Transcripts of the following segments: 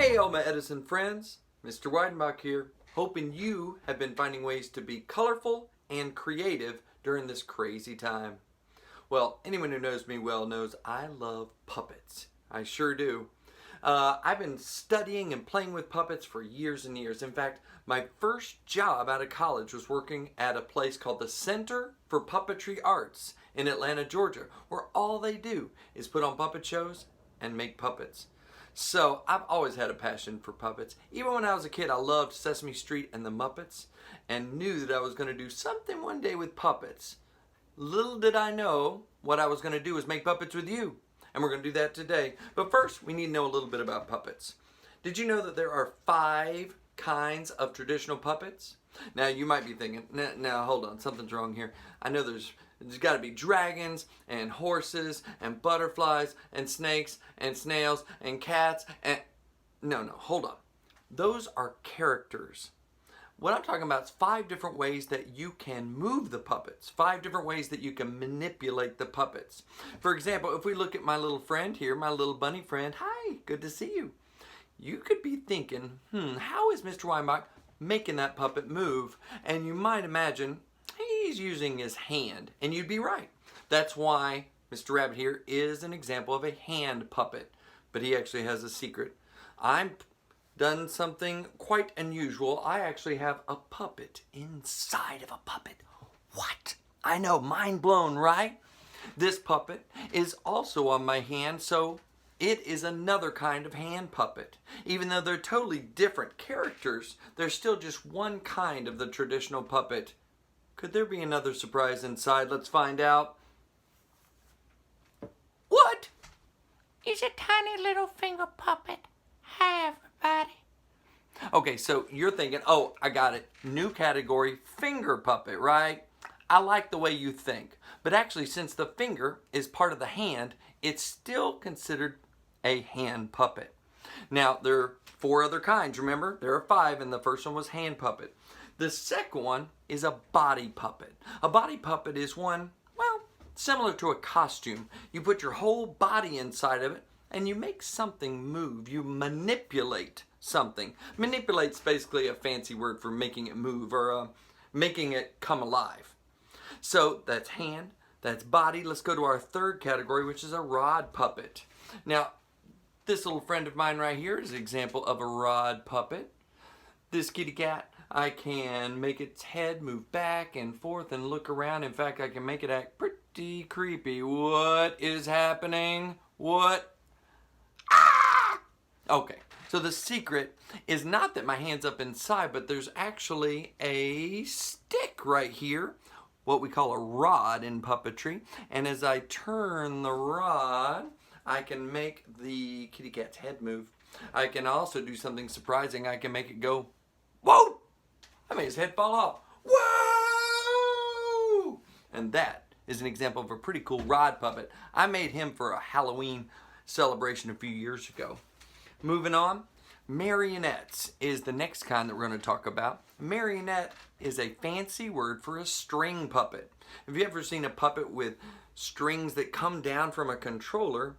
Hey all my Edison friends, Mr. Weidenbach here, hoping you have been finding ways to be colorful and creative during this crazy time. Well, anyone who knows me well knows I love puppets. I sure do. I've been studying and playing with puppets for years and years. In fact, my first job out of college was working at a place called the Center for Puppetry Arts in Atlanta, Georgia, where all they do is put on puppet shows and make puppets. So I've always had a passion for puppets. Even when I was a kid, I loved Sesame Street and the Muppets and knew that I was going to do something one day with puppets. Little did I know what I was going to do was make puppets with you. And we're going to do that today. But first, we need to know a little bit about puppets. Did you know that there are 5 kinds of traditional puppets? Now, you might be thinking, now hold on, something's wrong here. I know there's got to be dragons and horses and butterflies and snakes and snails and cats and... No, hold on. Those are characters. What I'm talking about is 5 different ways that you can move the puppets. 5 different ways that you can manipulate the puppets. For example, if we look at my little friend here, my little bunny friend, hi, good to see you. You could be thinking, how is Mr. Weidenbach making that puppet move? And you might imagine he's using his hand. And you'd be right. That's why Mr. Rabbit here is an example of a hand puppet. But he actually has a secret. I'm done something quite unusual. I actually have a puppet inside of a puppet. What? I know, mind blown, right? This puppet is also on my hand, so it is another kind of hand puppet. Even though they're totally different characters, they're still just one kind of the traditional puppet. Could there be another surprise inside? Let's find out. What? It's a tiny little finger puppet. Hi, everybody. Okay, so you're thinking, oh, I got it. New category, finger puppet, right? I like the way you think. But actually, since the finger is part of the hand, it's still considered a hand puppet. Now, there are 4 other kinds. Remember, there are 5, and the first one was hand puppet. The second one is a body puppet. A body puppet is one, well, similar to a costume. You put your whole body inside of it, and you make something move. You manipulate something. Manipulate's basically a fancy word for making it move or making it come alive. So that's hand, that's body. Let's go to our third category, which is a rod puppet. Now, this little friend of mine right here is an example of a rod puppet. This kitty cat, I can make its head move back and forth and look around. In fact, I can make it act pretty creepy. What is happening? What? Ah! Okay, so the secret is not that my hand's up inside, but there's actually a stick right here, what we call a rod in puppetry. And as I turn the rod, I can make the kitty cat's head move. I can also do something surprising. I can make it go, whoa! I made his head fall off. Whoa! And that is an example of a pretty cool rod puppet. I made him for a Halloween celebration a few years ago. Moving on, marionettes is the next kind that we're going to talk about. Marionette is a fancy word for a string puppet. Have you ever seen a puppet with strings that come down from a controller?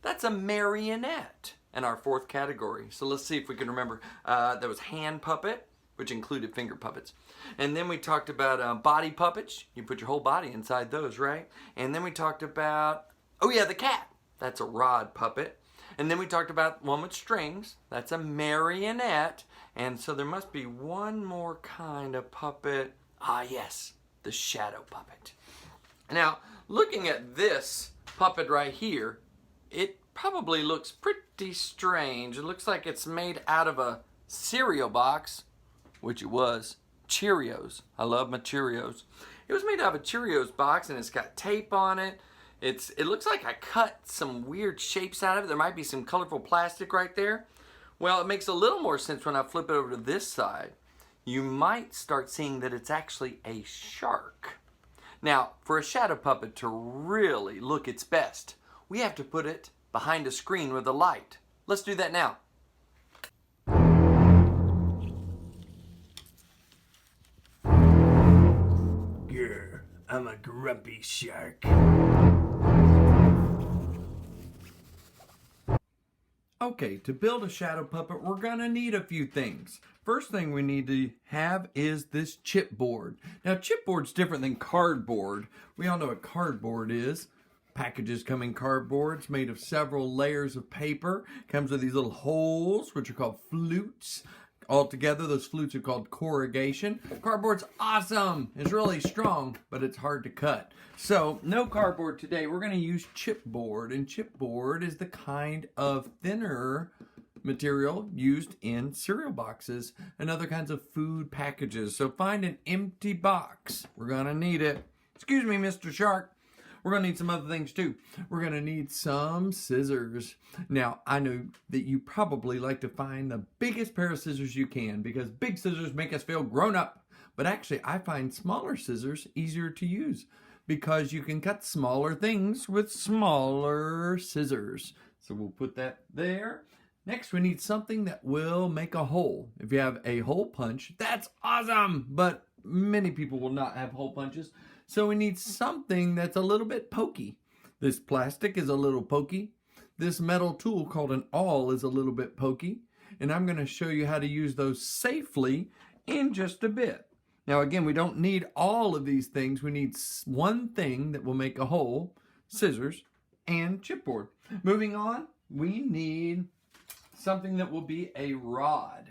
That's a marionette in our 4th category. So let's see if we can remember. There was hand puppet, which included finger puppets. And then we talked about body puppets. You put your whole body inside those, right? And then we talked about, oh yeah, the cat. That's a rod puppet. And then we talked about one with strings. That's a marionette. And so there must be one more kind of puppet. Ah, yes, the shadow puppet. Now, looking at this puppet right here, it probably looks pretty strange. It looks like it's made out of a cereal box, which it was. Cheerios. I love my Cheerios. It was made out of a Cheerios box, and it's got tape on it. It looks like I cut some weird shapes out of it. There might be some colorful plastic right there. Well, it makes a little more sense when I flip it over to this side. You might start seeing that it's actually a shark. Now, for a shadow puppet to really look its best, we have to put it behind a screen with a light. Let's do that now. Grr, I'm a grumpy shark. Okay, to build a shadow puppet, we're gonna need a few things. First thing we need to have is this chipboard. Now, chipboard's different than cardboard. We all know what cardboard is. Packages come in cardboards made of several layers of paper. Comes with these little holes, which are called flutes. Altogether, those flutes are called corrugation. Cardboard's awesome. It's really strong, but it's hard to cut. So, no cardboard today. We're going to use chipboard, and chipboard is the kind of thinner material used in cereal boxes and other kinds of food packages. So, find an empty box. We're going to need it. Excuse me, Mr. Shark. We're going to need some other things too. We're going to need some scissors. Now, I know that you probably like to find the biggest pair of scissors you can because big scissors make us feel grown up. But actually, I find smaller scissors easier to use because you can cut smaller things with smaller scissors. So we'll put that there. Next, we need something that will make a hole. If you have a hole punch, that's awesome. But many people will not have hole punches. So we need something that's a little bit pokey. This plastic is a little pokey. This metal tool called an awl is a little bit pokey. And I'm going to show you how to use those safely in just a bit. Now again, we don't need all of these things. We need one thing that will make a hole, scissors, and chipboard. Moving on, we need something that will be a rod.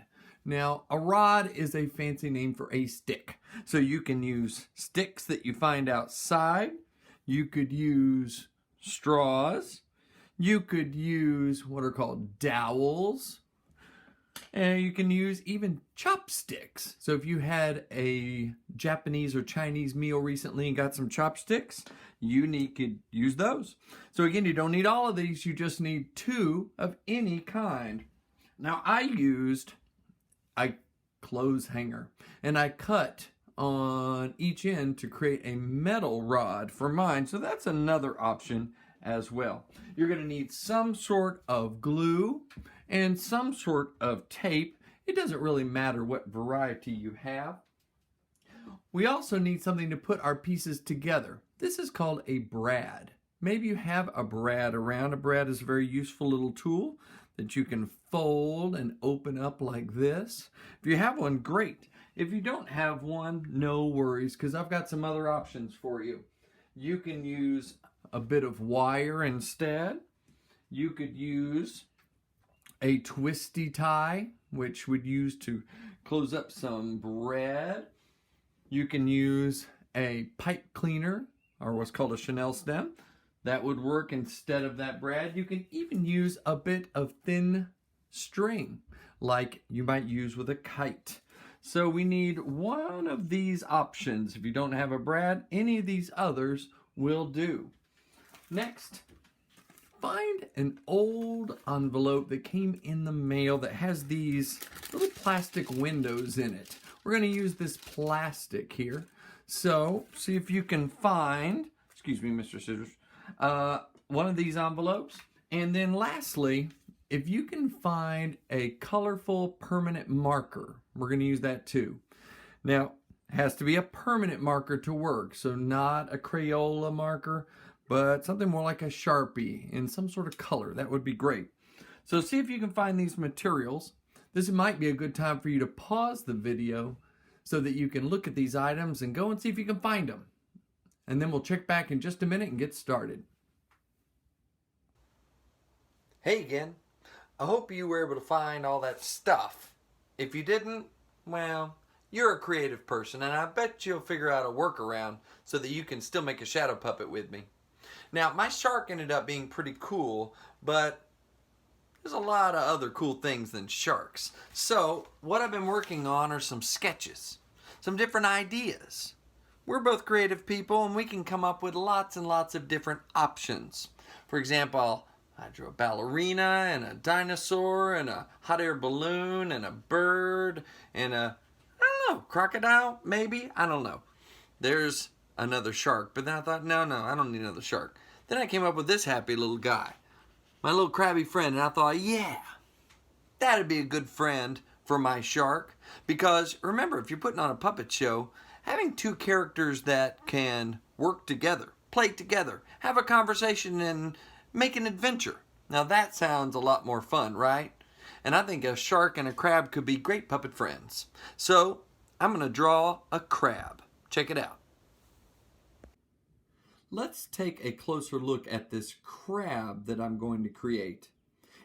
Now, a rod is a fancy name for a stick. So you can use sticks that you find outside. You could use straws. You could use what are called dowels. And you can use even chopsticks. So if you had a Japanese or Chinese meal recently and got some chopsticks, could use those. So again, you don't need all of these. You just need 2 of any kind. Now, I used a clothes hanger and I cut on each end to create a metal rod for mine. So that's another option as well. You're going to need some sort of glue and some sort of tape. It doesn't really matter what variety you have. We also need something to put our pieces together. This is called a brad. Maybe you have a brad around. A brad is a very useful little tool that you can fold and open up like this. If you have one, great. If you don't have one, no worries, because I've got some other options for you. You can use a bit of wire instead. You could use a twisty tie, which would use to close up some bread. You can use a pipe cleaner, or what's called a Chanel stem. That would work instead of that brad. You can even use a bit of thin string, like you might use with a kite. So we need one of these options. If you don't have a brad, any of these others will do. Next, find an old envelope that came in the mail that has these little plastic windows in it. We're going to use this plastic here. So see if you can find, excuse me, Mr. Scissors, one of these envelopes. And then lastly, if you can find a colorful permanent marker, we're going to use that too. Now, it has to be a permanent marker to work, so not a Crayola marker, but something more like a Sharpie in some sort of color. That would be great. So see if you can find these materials. This might be a good time for you to pause the video so that you can look at these items and go and see if you can find them. And then we'll check back in just a minute and get started. Hey again. I hope you were able to find all that stuff. If you didn't, well, you're a creative person and I bet you'll figure out a workaround so that you can still make a shadow puppet with me. Now, my shark ended up being pretty cool, but there's a lot of other cool things than sharks. So, what I've been working on are some sketches, some different ideas. We're both creative people and we can come up with lots and lots of different options. For example, I drew a ballerina and a dinosaur and a hot air balloon and a bird and a, I don't know, crocodile maybe? I don't know. There's another shark, but then I thought, no, I don't need another shark. Then I came up with this happy little guy, my little crabby friend, and I thought, yeah, that'd be a good friend for my shark. Because remember, if you're putting on a puppet show, having 2 characters that can work together, play together, have a conversation, and make an adventure, Now that sounds a lot more fun, right? And I think a shark and a crab could be great puppet friends. So I'm going to draw a crab. Check it out. Let's take a closer look at this crab that I'm going to create.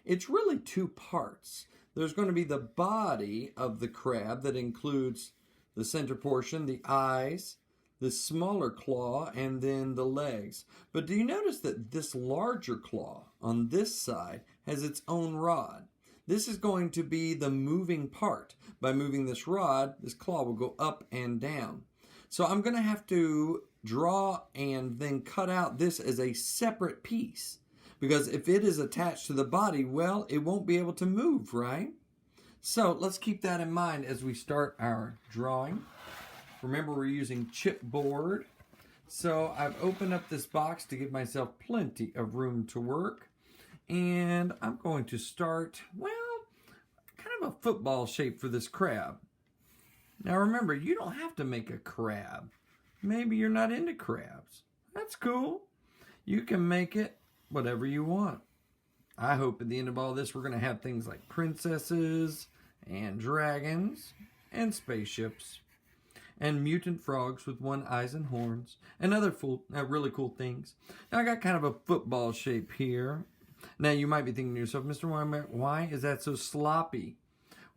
It's really two parts. There's going to be the body of the crab that includes the center portion, the eyes, the smaller claw, and then the legs. But do you notice that this larger claw on this side has its own rod? This is going to be the moving part. By moving this rod, this claw will go up and down. So I'm going to have to draw and then cut out this as a separate piece. Because if it is attached to the body, well, it won't be able to move, right? So let's keep that in mind as we start our drawing. Remember, we're using chipboard. So I've opened up this box to give myself plenty of room to work. And I'm going to start, well, kind of a football shape for this crab. Now remember, you don't have to make a crab. Maybe you're not into crabs. That's cool. You can make it whatever you want. I hope at the end of all this, we're going to have things like princesses and dragons and spaceships and mutant frogs with one eyes and horns and other really cool things. Now I got kind of a football shape here. Now you might be thinking to yourself, Mr. Weidenbach, why is that so sloppy?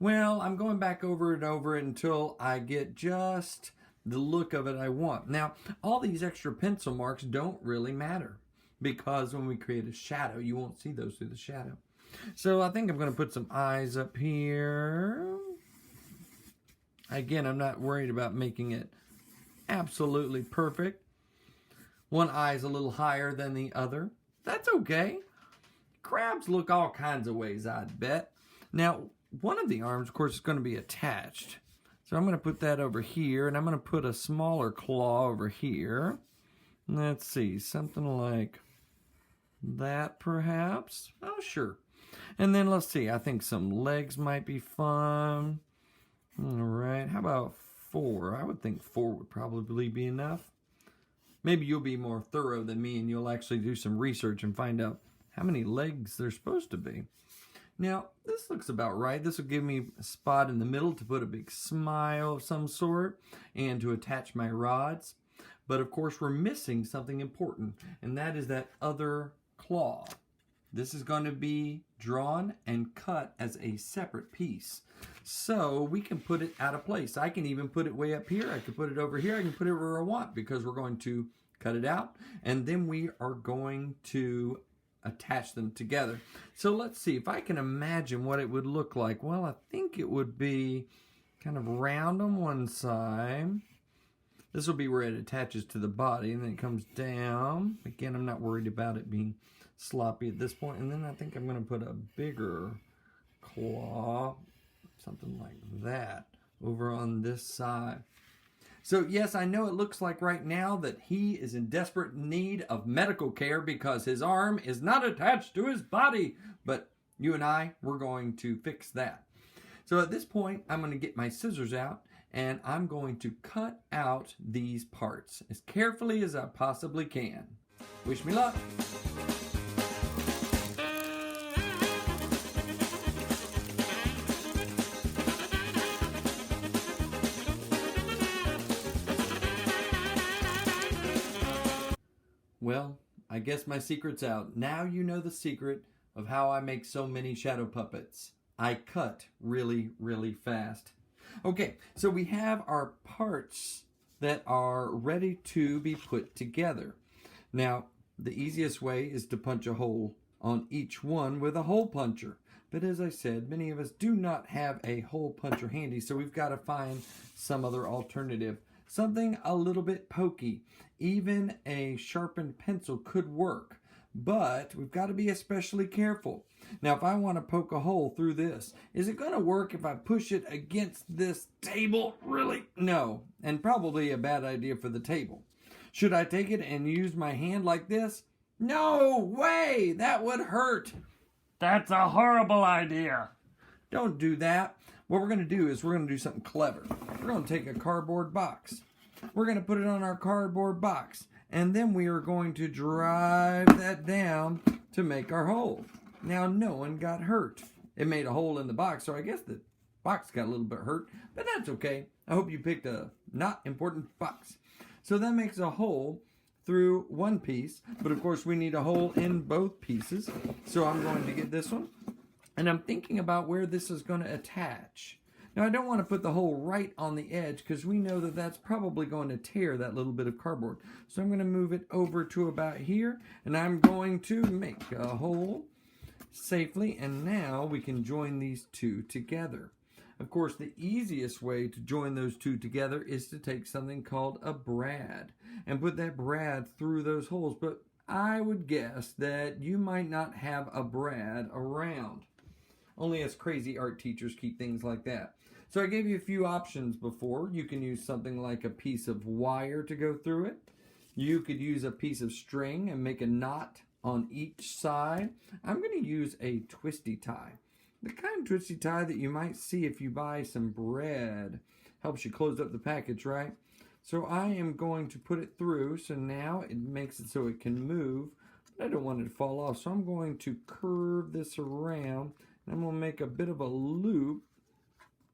Well, I'm going back over and over it until I get just the look of it I want. Now, all these extra pencil marks don't really matter because when we create a shadow, you won't see those through the shadow. So I think I'm going to put some eyes up here. Again, I'm not worried about making it absolutely perfect. One eye is a little higher than the other. That's okay. Crabs look all kinds of ways, I'd bet. Now, one of the arms, of course, is going to be attached. So I'm going to put that over here, and I'm going to put a smaller claw over here. Let's see, something like that, perhaps? Oh, sure. And then let's see, I think some legs might be fun. All right, how about 4? I would think 4 would probably be enough. Maybe you'll be more thorough than me, and you'll actually do some research and find out how many legs there's supposed to be. Now, this looks about right. This will give me a spot in the middle to put a big smile of some sort and to attach my rods. But of course, we're missing something important, and that is that other claw. This is going to be drawn and cut as a separate piece. So we can put it out of place. I can even put it way up here. I can put it over here. I can put it where I want because we're going to cut it out. And then we are going to attach them together. So let's see if I can imagine what it would look like. Well, I think it would be kind of round on one side. This will be where it attaches to the body and then it comes down. Again, I'm not worried about it being sloppy at this point. And then I think I'm going to put a bigger claw, something like that, over on this side. So yes, I know it looks like right now that he is in desperate need of medical care because his arm is not attached to his body. But you and I, we're going to fix that. So at this point, I'm going to get my scissors out and I'm going to cut out these parts as carefully as I possibly can. Wish me luck. Well, I guess my secret's out. Now you know the secret of how I make so many shadow puppets. I cut really, really fast. Okay, so we have our parts that are ready to be put together. Now, the easiest way is to punch a hole on each one with a hole puncher. But as I said, many of us do not have a hole puncher handy, so we've got to find some other alternative. Something a little bit pokey. Even a sharpened pencil could work, but we've got to be especially careful. Now, if I want to poke a hole through this, is it going to work if I push it against this table? Really? No, and probably a bad idea for the table. Should I take it and use my hand like this? No way! That would hurt. That's a horrible idea. Don't do that. What we're going to do is we're going to do something clever. We're going to take a cardboard box. We're going to put it on our cardboard box. And then we are going to drive that down to make our hole. Now, no one got hurt. It made a hole in the box, so I guess the box got a little bit hurt, but that's okay. I hope you picked a not important box. So that makes a hole through one piece, but of course we need a hole in both pieces. So I'm going to get this one, and I'm thinking about where this is going to attach. Now I don't want to put the hole right on the edge because we know that that's probably going to tear that little bit of cardboard. So I'm going to move it over to about here, and I'm going to make a hole safely, and now we can join these two together. Of course, the easiest way to join those two together is to take something called a brad and put that brad through those holes. But I would guess that you might not have a brad around. Only us crazy art teachers keep things like that. So I gave you a few options before. You can use something like a piece of wire to go through it. You could use a piece of string and make a knot on each side. I'm going to use a twisty tie. The kind of twisty tie that you might see if you buy some bread. Helps you close up the package, right? So I am going to put it through, so now it makes it so it can move. But I don't want it to fall off, so I'm going to curve this around. And I'm going to make a bit of a loop,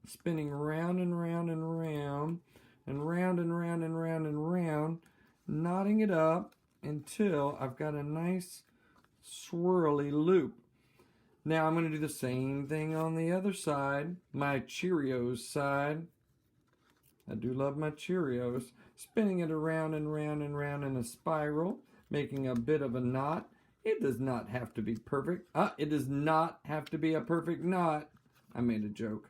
spinning round and round and round, and round and round and round and round, knotting it up until I've got a nice swirly loop. Now I'm going to do the same thing on the other side, my Cheerios side. I do love my Cheerios. Spinning it around and round and round in a spiral, making a bit of a knot. It does not have to be perfect. It does not have to be a perfect knot. I made a joke.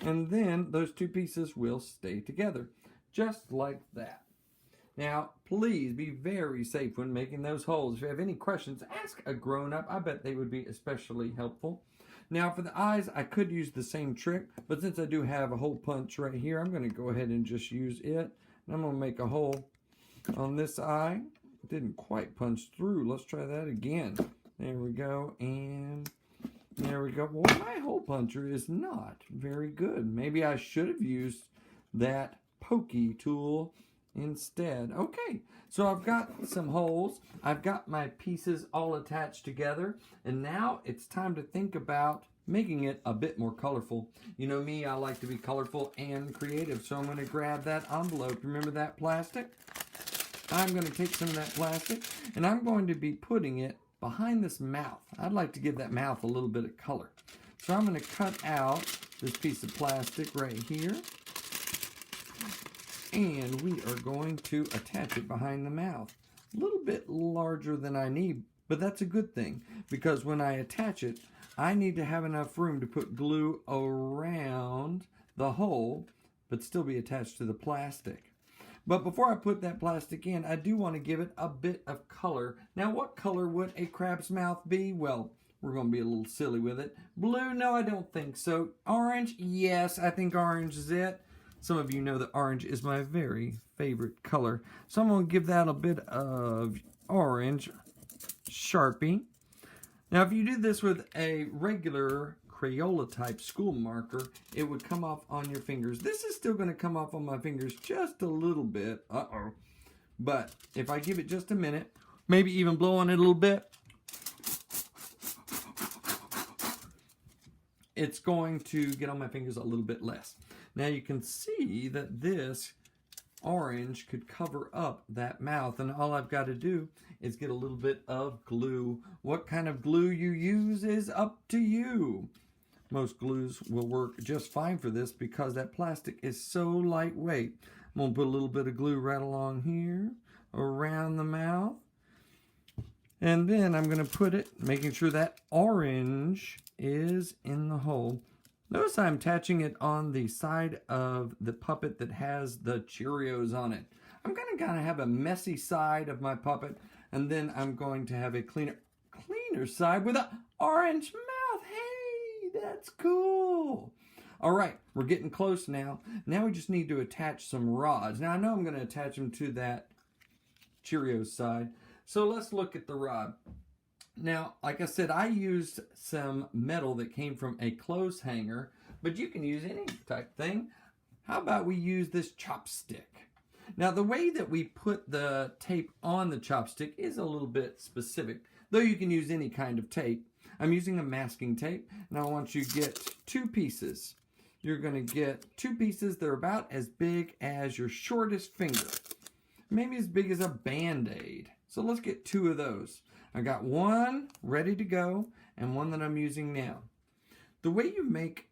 And then those two pieces will stay together, just like that. Now, please be very safe when making those holes. If you have any questions, ask a grown-up. I bet they would be especially helpful. Now, for the eyes, I could use the same trick, but since I do have a hole punch right here, I'm going to go ahead and just use it. And I'm going to make a hole on this eye. It didn't quite punch through. Let's try that again. There we go, and there we go. Well, my hole puncher is not very good. Maybe I should have used that pokey tool instead. Okay, so I've got some holes. I've got my pieces all attached together, and now it's time to think about making it a bit more colorful. You know me, I like to be colorful and creative, so I'm going to grab that envelope. Remember that plastic? I'm going to take some of that plastic, and I'm going to be putting it behind this mouth. I'd like to give that mouth a little bit of color. So I'm going to cut out this piece of plastic right here, and we are going to attach it behind the mouth. A little bit larger than I need, but that's a good thing, because when I attach it, I need to have enough room to put glue around the hole, but still be attached to the plastic. But before I put that plastic in, I do want to give it a bit of color. Now, what color would a crab's mouth be? Well, we're going to be a little silly with it. Blue? No, I don't think so. Orange? Yes, I think orange is it. Some of you know that orange is my very favorite color. So I'm going to give that a bit of orange Sharpie. Now, if you do this with a regular Crayola type school marker, it would come off on your fingers. This is still going to come off on my fingers just a little bit. But if I give it just a minute, maybe even blow on it a little bit, it's going to get on my fingers a little bit less. Now you can see that this orange could cover up that mouth, and all I've got to do is get a little bit of glue. What kind of glue you use is up to you. Most glues will work just fine for this because that plastic is so lightweight. I'm going to put a little bit of glue right along here, around the mouth. And then I'm going to put it, making sure that orange is in the hole. Notice I'm attaching it on the side of the puppet that has the Cheerios on it. I'm going to kind of have a messy side of my puppet, and then I'm going to have a cleaner side with an orange mouth. Hey, that's cool. All right, we're getting close now. Now we just need to attach some rods. Now I know I'm going to attach them to that Cheerios side. So let's look at the rod. Now, like I said, I used some metal that came from a clothes hanger, but you can use any type thing. How about we use this chopstick? Now, the way that we put the tape on the chopstick is a little bit specific, though you can use any kind of tape. I'm using a masking tape, and I want you to get 2 pieces. You're going to get 2 pieces that are about as big as your shortest finger. Maybe as big as a Band-Aid. So let's get 2 of those. I got one ready to go and one that I'm using now. The way you make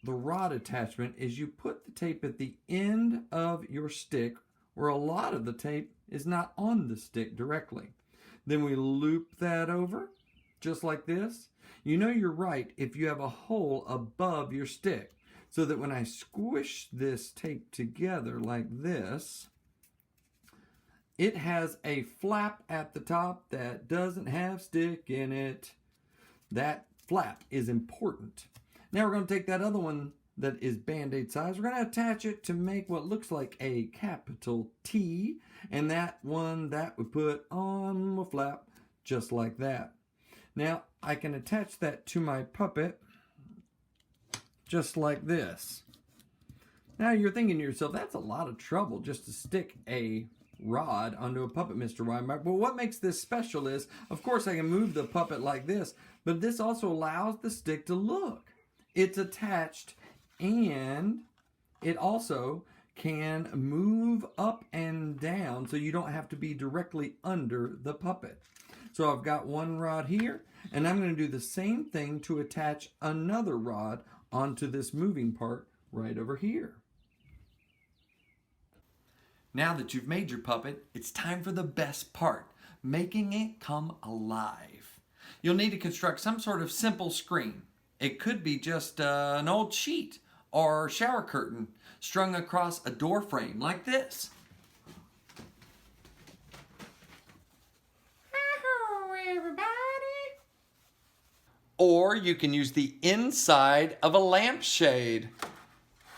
the rod attachment is you put the tape at the end of your stick where a lot of the tape is not on the stick directly. Then we loop that over just like this. You know you're right if you have a hole above your stick so that when I squish this tape together like this, it has a flap at the top that doesn't have stick in it. That flap is important. Now we're going to take that other one that is Band-Aid size. We're going to attach it to make what looks like a capital T. And that one that we put on the flap just like that. Now I can attach that to my puppet just like this. Now you're thinking to yourself, that's a lot of trouble just to stick a rod onto a puppet, Mr. Weidenbach. Well, what makes this special is, of course, I can move the puppet like this, but this also allows the stick to look. It's attached, and it also can move up and down so you don't have to be directly under the puppet. So I've got one rod here, and I'm going to do the same thing to attach another rod onto this moving part right over here. Now that you've made your puppet, it's time for the best part, making it come alive. You'll need to construct some sort of simple screen. It could be just an old sheet or shower curtain strung across a door frame like this. Hello, everybody. Or you can use the inside of a lampshade.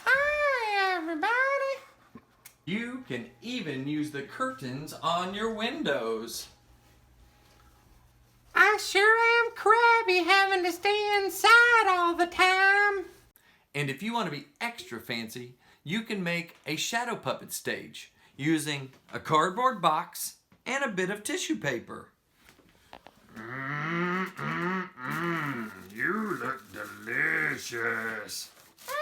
Hi, everybody. You can even use the curtains on your windows. I sure am crabby having to stay inside all the time. And if you want to be extra fancy, you can make a shadow puppet stage using a cardboard box and a bit of tissue paper. You look delicious. Oh,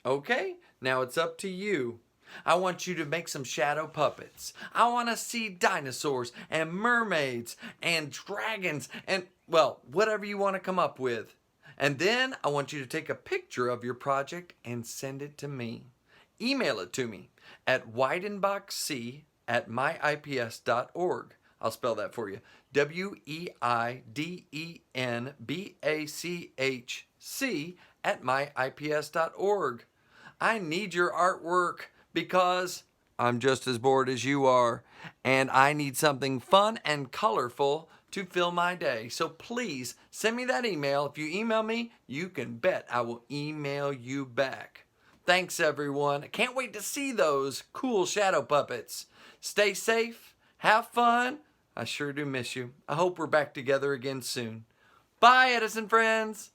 no. Okay, now it's up to you. I want you to make some shadow puppets. I want to see dinosaurs and mermaids and dragons and, well, whatever you want to come up with. And then I want you to take a picture of your project and send it to me. Email it to me at weidenbachc@myips.org. I'll spell that for you. weidenbachc@myips.org. I need your artwork because I'm just as bored as you are, and I need something fun and colorful to fill my day. So please send me that email. If you email me, you can bet I will email you back. Thanks, everyone. I can't wait to see those cool shadow puppets. Stay safe. Have fun. I sure do miss you. I hope we're back together again soon. Bye, Edison friends.